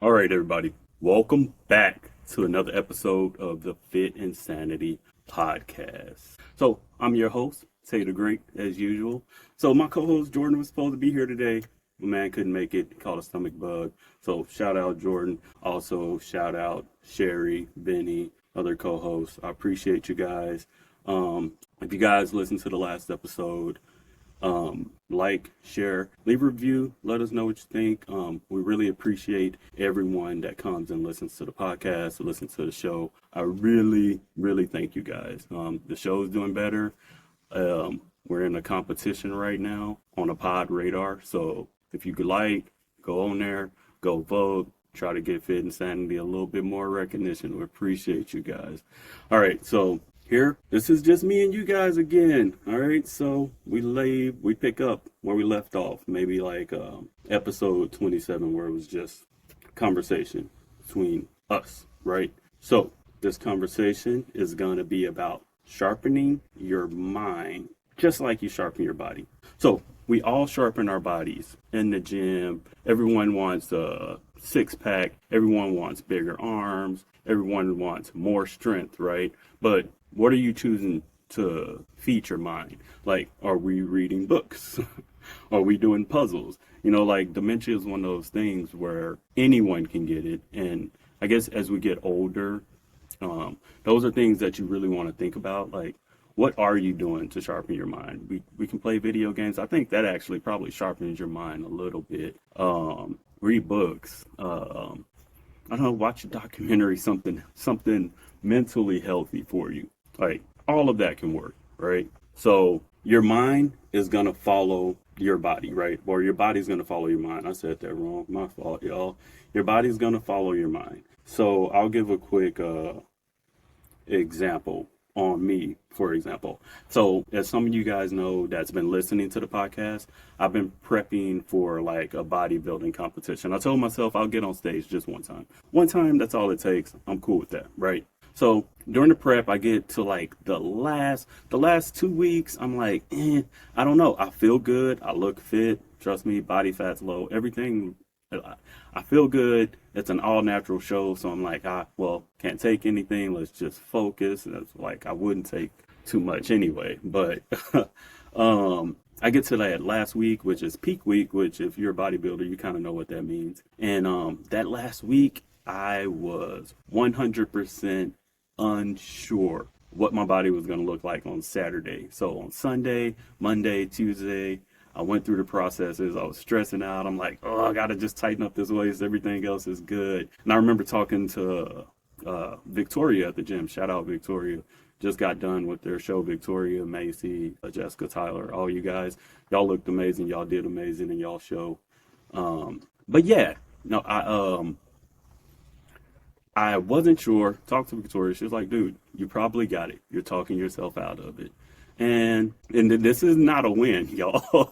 All right, everybody. Welcome back to another episode of the Fit and Sanity Podcast. So, I'm your host, Tay the Great, as usual. So, my co host Jordan was supposed to be here today. My man couldn't make it, he caught a stomach bug. So, shout out Jordan. Also, shout out Sherry, Benny, other co hosts. I appreciate you guys. If you guys listened to the last episode, like, share, leave a review. Let us know what you think. We really appreciate everyone that comes and listens to the podcast, listens to the show. I really, really thank you guys. The show is doing better. We're in a competition right now on a pod radar. So if you could go on there, go vote, try to get Fit and Sanity a little bit more recognition. We appreciate you guys. All right, so here, this is just me and you guys again. All right, so we pick up where we left off, maybe like episode 27, where it was just conversation between us, right? So this conversation is going to be about sharpening your mind, just like you sharpen your body. So we all sharpen our bodies in the gym. Everyone wants a six pack. Everyone wants bigger arms. Everyone wants more strength, right? But what are you choosing to feed your mind? Like, are we reading books? Are we doing puzzles? Like dementia is one of those things where anyone can get it. And I guess as we get older, those are things that you really want to think about. Like, what are you doing to sharpen your mind? We can play video games. I think that actually probably sharpens your mind a little bit. Read books. I don't know, watch a documentary, something mentally healthy for you. Like, all of that can work, right? So your mind is going to follow your body, right? Or your body's going to follow your mind. I said that wrong. My fault, y'all. Your body's going to follow your mind. So I'll give a quick example on me, for example. So as some of you guys know that's been listening to the podcast, I've been prepping for like a bodybuilding competition. I told myself I'll get on stage just one time. One time, that's all it takes. I'm cool with that, right? So during the prep, I get to like the last 2 weeks. I'm like, I don't know. I feel good. I look fit. Trust me, body fat's low. Everything. I feel good. It's an all natural show. So I'm like, can't take anything. Let's just focus. That's like, I wouldn't take too much anyway. But I get to that last week, which is peak week, which if you're a bodybuilder, you kind of know what that means. And that last week, I was 100% unsure what my body was going to look like on Saturday. So on Sunday, Monday, Tuesday, I went through the processes. I was stressing out. I'm like, I got to just tighten up this waist. Everything else is good. And I remember talking to Victoria at the gym. Shout out Victoria. Just got done with their show. Victoria, Macy, Jessica, Tyler, all you guys. Y'all looked amazing. Y'all did amazing in y'all show. But yeah, no, I wasn't sure. Talked to Victoria. She was like, dude, you probably got it. You're talking yourself out of it. And this is not a win, y'all.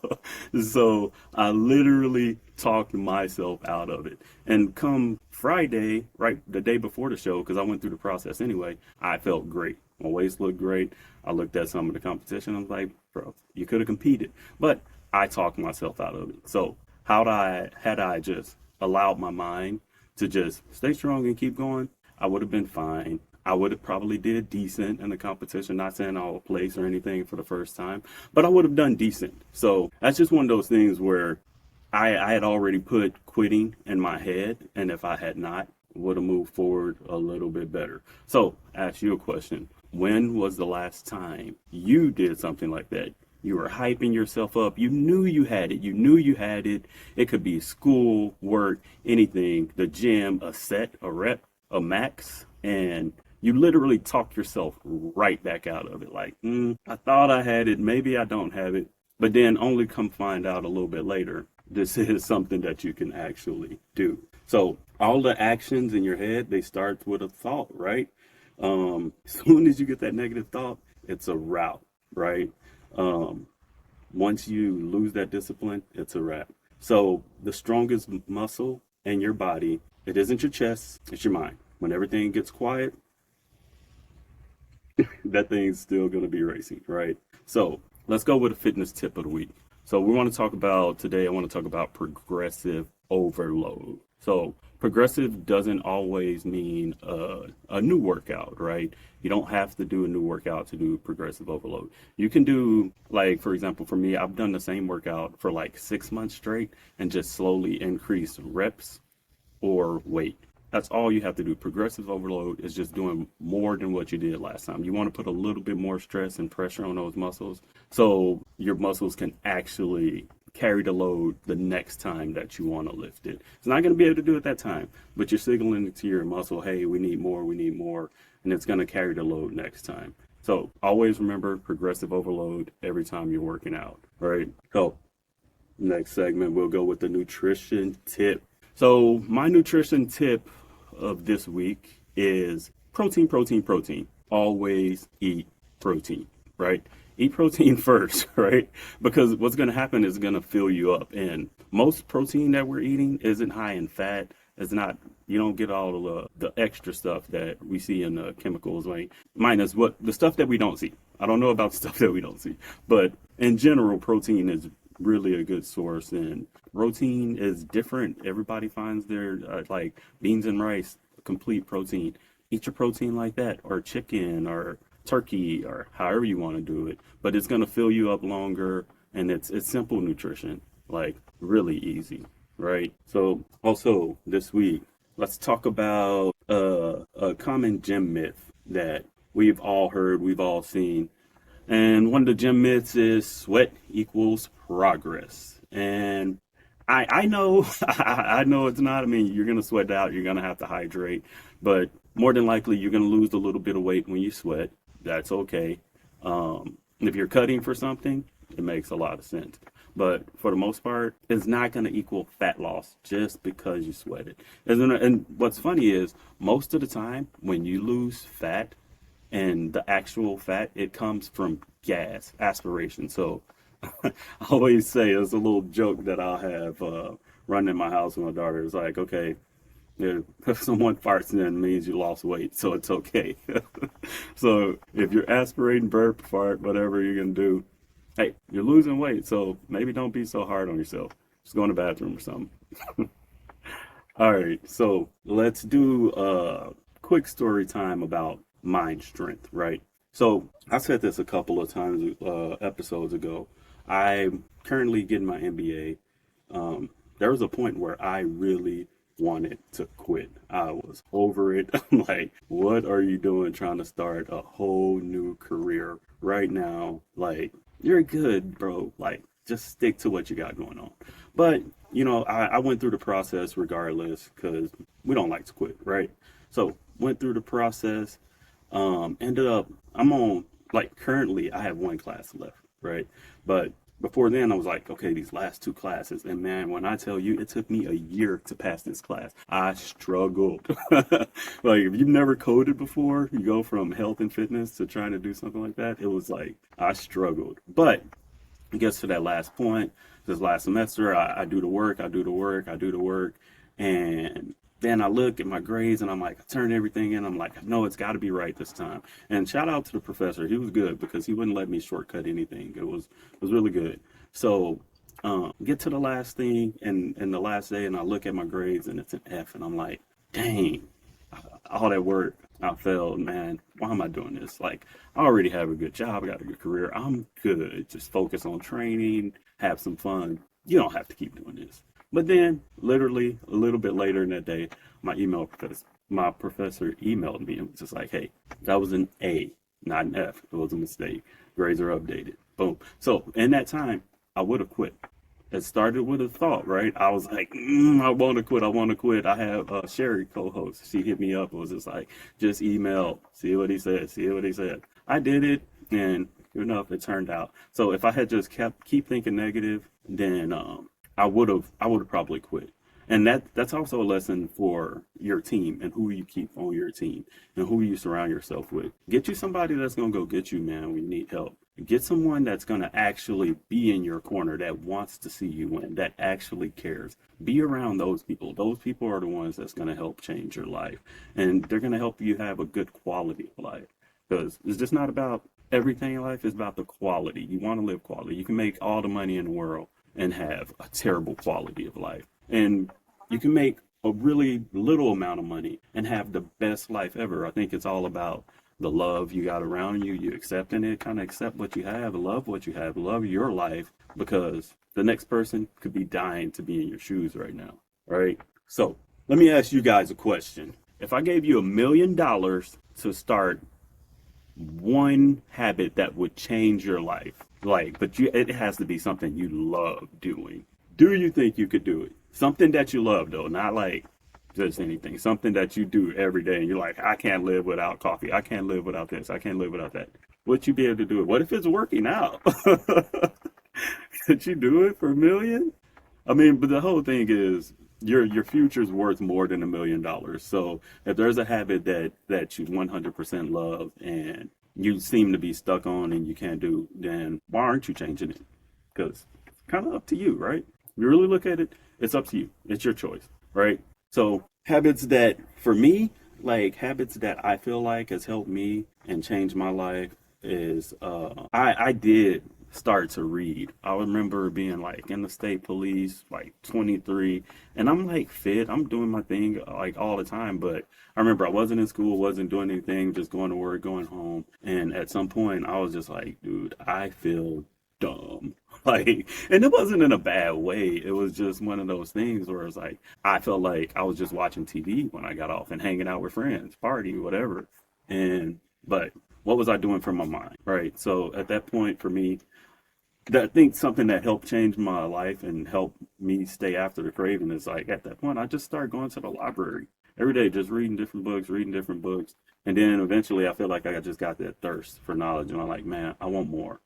So I literally talked myself out of it. And come Friday, right, the day before the show, because I went through the process anyway, I felt great. My waist looked great. I looked at some of the competition. I was like, bro, you could have competed. But I talked myself out of it. So had I just allowed my mind to just stay strong and keep going, I would have been fine. I would have probably did decent in the competition, not saying I'll place or anything for the first time, but I would have done decent. So that's just one of those things where I had already put quitting in my head, and if I had not, would have moved forward a little bit better. So ask you a question. When was the last time you did something like that? You were hyping yourself up. You knew you had it. You knew you had it. It could be school, work, anything, the gym, a set, a rep, a max, and you literally talk yourself right back out of it. Like, I thought I had it. Maybe I don't have it. But then only come find out a little bit later, this is something that you can actually do. So all the actions in your head, they start with a thought, right? As soon as you get that negative thought, it's a route, right? Once you lose that discipline, it's a wrap. So the strongest muscle in your body, it isn't your chest, it's your mind. When everything gets quiet, that thing's still going to be racing, right? So let's go with a fitness tip of the week. So today I want to talk about progressive overload. So progressive doesn't always mean a new workout, right? You don't have to do a new workout to do progressive overload. You can do, like, for example, for me, I've done the same workout for like 6 months straight and just slowly increase reps or weight. That's all you have to do. Progressive overload is just doing more than what you did last time. You want to put a little bit more stress and pressure on those muscles so your muscles can actually carry the load the next time that you want to lift it. It's not going to be able to do it that time, but you're signaling to your muscle, hey, we need more, and it's going to carry the load next time. So always remember progressive overload every time you're working out, right? So next segment, we'll go with the nutrition tip. So my nutrition tip of this week is protein, protein, protein. Always eat protein, right? Eat protein first, right? Because what's going to happen is going to fill you up. And most protein that we're eating isn't high in fat. It's not, you don't get all of the extra stuff that we see in the chemicals, like minus what the stuff that we don't see. I don't know about the stuff that we don't see, but in general, protein is really a good source, and protein is different. Everybody finds their like beans and rice complete protein. Eat your protein like that, or chicken or turkey, or however you want to do it, but it's going to fill you up longer, and it's simple nutrition, like really easy, right? So also this week, let's talk about a common gym myth that we've all heard, we've all seen. And one of the gym myths is sweat equals progress. And I know I know it's not. I mean, you're gonna sweat out, you're gonna have to hydrate, but more than likely you're gonna lose a little bit of weight when you sweat. That's okay. If you're cutting for something, it makes a lot of sense. But for the most part, it's not going to equal fat loss just because you sweated. And what's funny is most of the time when you lose fat, and the actual fat, it comes from gas, aspiration. So I always say, it's a little joke that I'll have running in my house with my daughter. It's like, okay, if someone farts, in, it means you lost weight, so it's okay. So if you're aspirating, burp, fart, whatever you're going to do, hey, you're losing weight, so maybe don't be so hard on yourself. Just go in the bathroom or something. All right, so let's do a quick story time about mind strength, right? So I said this a couple of times, episodes ago. I'm currently getting my MBA. There was a point where I really wanted to quit. I was over it. I'm like, what are you doing trying to start a whole new career right now? Like, you're good, bro. Like, just stick to what you got going on. But, I went through the process regardless because we don't like to quit, right? So went through the process. Ended up, I'm on, like, currently I have one class left, right? But before then I was like, okay, these last two classes. And man, when I tell you, it took me a year to pass this class. I struggled. Like, if you've never coded before, you go from health and fitness to trying to do something like that. It was like, I struggled. But it gets to that last point, this last semester, I do the work, and then I look at my grades and I'm like, I turn everything in. I'm like, no, it's got to be right this time. And shout out to the professor. He was good because he wouldn't let me shortcut anything. It was really good. So get to the last thing and the last day, and I look at my grades and it's an F, and I'm like, dang, all that work, I failed, man. Why am I doing this? Like, I already have a good job. I got a good career. I'm good. Just focus on training, have some fun. You don't have to keep doing this. But then, literally, a little bit later in that day, my professor emailed me and was just like, hey, that was an A, not an F. It was a mistake. Grades are updated. Boom. So, in that time, I would have quit. It started with a thought, right? I was like, I want to quit. I have Sherry co-host. She hit me up. It was just like, just email, see what he said. I did it, and sure enough, it turned out. So if I had just keep thinking negative, then I would have probably quit. And that's also a lesson for your team and who you keep on your team and who you surround yourself with. Get you somebody that's going to go get you, man, when you need help. Get someone that's going to actually be in your corner, that wants to see you win, that actually cares. Be around those people. Those people are the ones that's going to help change your life. And they're going to help you have a good quality of life. Because it's just not about everything in life is about the quality. You want to live quality. You can make all the money in the world and have a terrible quality of life. And you can make a really little amount of money and have the best life ever. I think it's all about the love you got around you, you accepting it, kind of accept what you have, love what you have, love your life, because the next person could be dying to be in your shoes right now, right? So let me ask you guys a question. If I gave you $1,000,000 to start one habit that would change your life, it has to be something you love doing. Do you think you could do it? Something that you love, though, not like just anything. Something that you do every day and you're like, I can't live without coffee. I can't live without this. I can't live without that. Would you be able to do it? What if it's working out? Could you do it for $1,000,000? I mean, but the whole thing is your future's worth more than $1,000,000. So if there's a habit that you 100% love and you seem to be stuck on and you can't do, then why aren't you changing it? Because it's kind of up to you, right? You really look at it, it's up to you. It's your choice, right? So habits that, for me, like habits that I feel like has helped me and changed my life is I did start to read. I remember being like in the state police, like 23, and I'm like fit. I'm doing my thing like all the time, but I remember I wasn't in school, wasn't doing anything, just going to work, going home. And at some point I was just like, dude, I feel dumb. Like, and it wasn't in a bad way. It was just one of those things where it's like, I felt like I was just watching TV when I got off and hanging out with friends, party, whatever. But what was I doing for my mind, right? So at that point for me, I think something that helped change my life and helped me stay after the craving is like, at that point, I just started going to the library every day, just reading different books. And then eventually I feel like I just got that thirst for knowledge. And I'm like, man, I want more.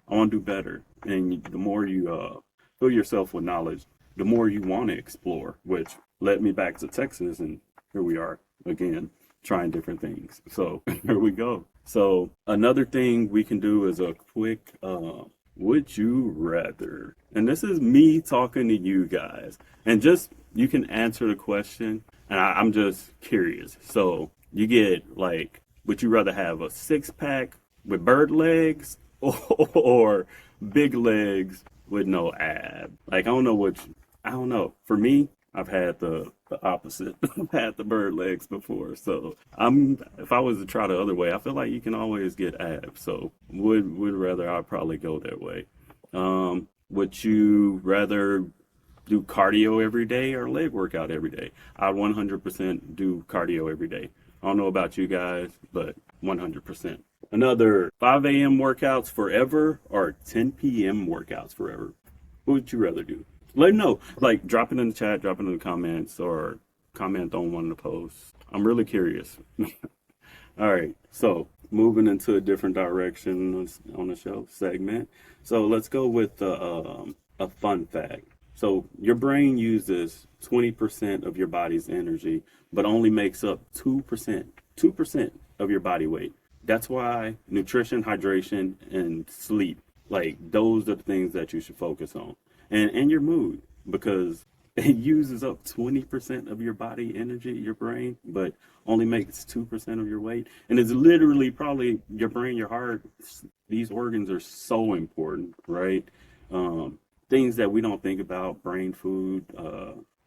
I want to do better. And the more you fill yourself with knowledge, the more you want to explore, which led me back to Texas. And here we are again, trying different things. So here we go. So another thing we can do is a quick, would you rather? And this is me talking to you guys. And just, you can answer the question. And I'm just curious. So you get like, would you rather have a 6-pack with bird legs or big legs with no ab? Like, I don't know. For me, I've had the opposite. I've had the bird legs before. So if I was to try the other way, I feel like you can always get abs. So would rather I'd probably go that way. Would you rather do cardio every day or leg workout every day? I'd 100% do cardio every day. I don't know about you guys, but 100%. Another 5 a.m. workouts forever or 10 p.m. workouts forever? What would you rather do? Let me know. Like, drop it in the chat, drop it in the comments, or comment on one of the posts. I'm really curious. All right, so moving into a different direction on the show segment. So let's go with a fun fact. So your brain uses 20% of your body's energy, but only makes up 2% of your body weight. That's why nutrition, hydration, and sleep, like those are the things that you should focus on. And your mood, because it uses up 20% of your body energy, your brain, but only makes 2% of your weight. And it's literally probably your brain, your heart, these organs are so important, right? Things that we don't think about, brain food,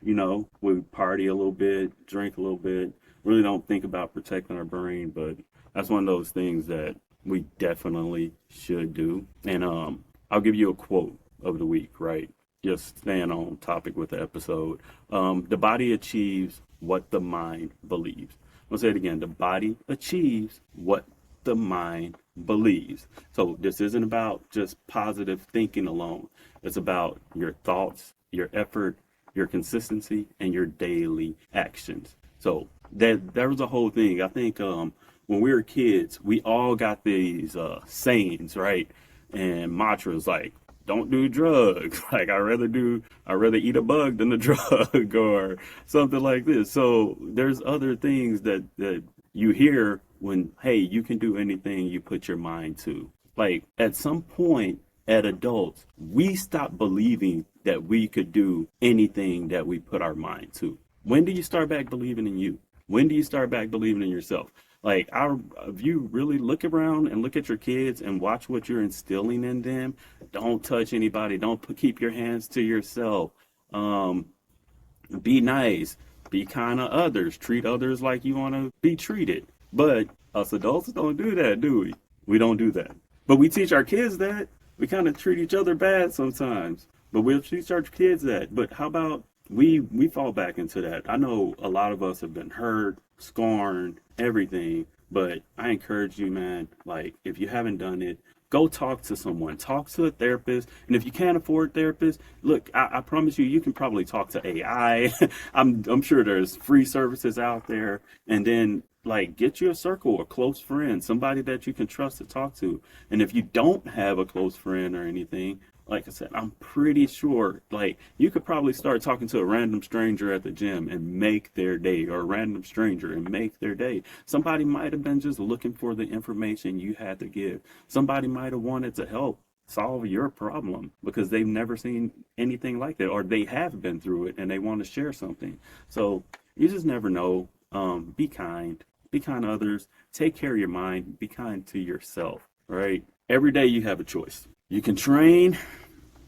we party a little bit, drink a little bit, really don't think about protecting our brain, but that's one of those things that we definitely should do. And I'll give you a quote of the week, right? Just staying on topic with the episode. The body achieves what the mind believes. I'll say it again. The body achieves what the mind believes. So this isn't about just positive thinking alone. It's about your thoughts, your effort, your consistency, and your daily actions. So there was a whole thing. I think when we were kids, we all got these sayings, right? And mantras like, don't do drugs. Like, I'd rather eat a bug than a drug or something like this. So there's other things that you hear when, hey, you can do anything you put your mind to. Like, at some point at adults, we stop believing that we could do anything that we put our mind to. When do you start back believing in you? When do you start back believing in yourself? Like, if you really look around and look at your kids and watch what you're instilling in them, don't touch anybody. Don't keep your hands to yourself. Um, be nice. Be kind to others. Treat others like you want to be treated. But us adults don't do that, do we? We don't do that. But we teach our kids that. We kind of treat each other bad sometimes. But we'll teach our kids that. But how about we fall back into that? I know a lot of us have been hurt, scorned, everything. But I encourage you, man, like, if you haven't done it, go talk to someone. Talk to a therapist. And if you can't afford therapists, look, I promise you, you can probably talk to AI. I'm sure there's free services out there. And then, like, get you a circle, a close friend, somebody that you can trust to talk to. And if you don't have a close friend or anything, like I said, I'm pretty sure, like, you could probably start talking to a random stranger at the gym and make their day, or a random stranger and make their day. Somebody might have been just looking for the information you had to give. Somebody might have wanted to help solve your problem because they've never seen anything like that, or they have been through it and they want to share something. So you just never know. Be kind. Be kind to others. Take care of your mind. Be kind to yourself, right? Every day you have a choice. You can train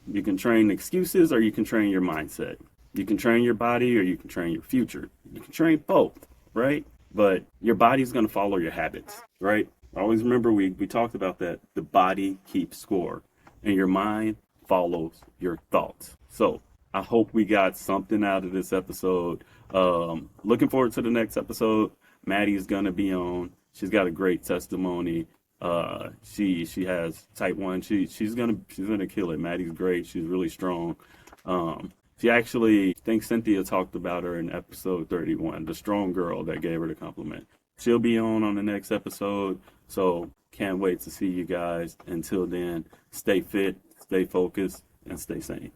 excuses, or you can train your mindset. You can train your body, or you can train your future. You can train both, right? But your body's going to follow your habits, right? Always remember, we talked about that. The body keeps score, and your mind follows your thoughts. So I hope we got something out of this episode. Looking forward to the next episode. Maddie's going to be on. She's got a great testimony. She has type 1. She's gonna kill it. Maddie's great. She's really strong. She actually, I think Cynthia talked about her in episode 31, the strong girl that gave her the compliment. She'll be on the next episode. So can't wait to see you guys. Until then, stay fit, stay focused, and stay sane.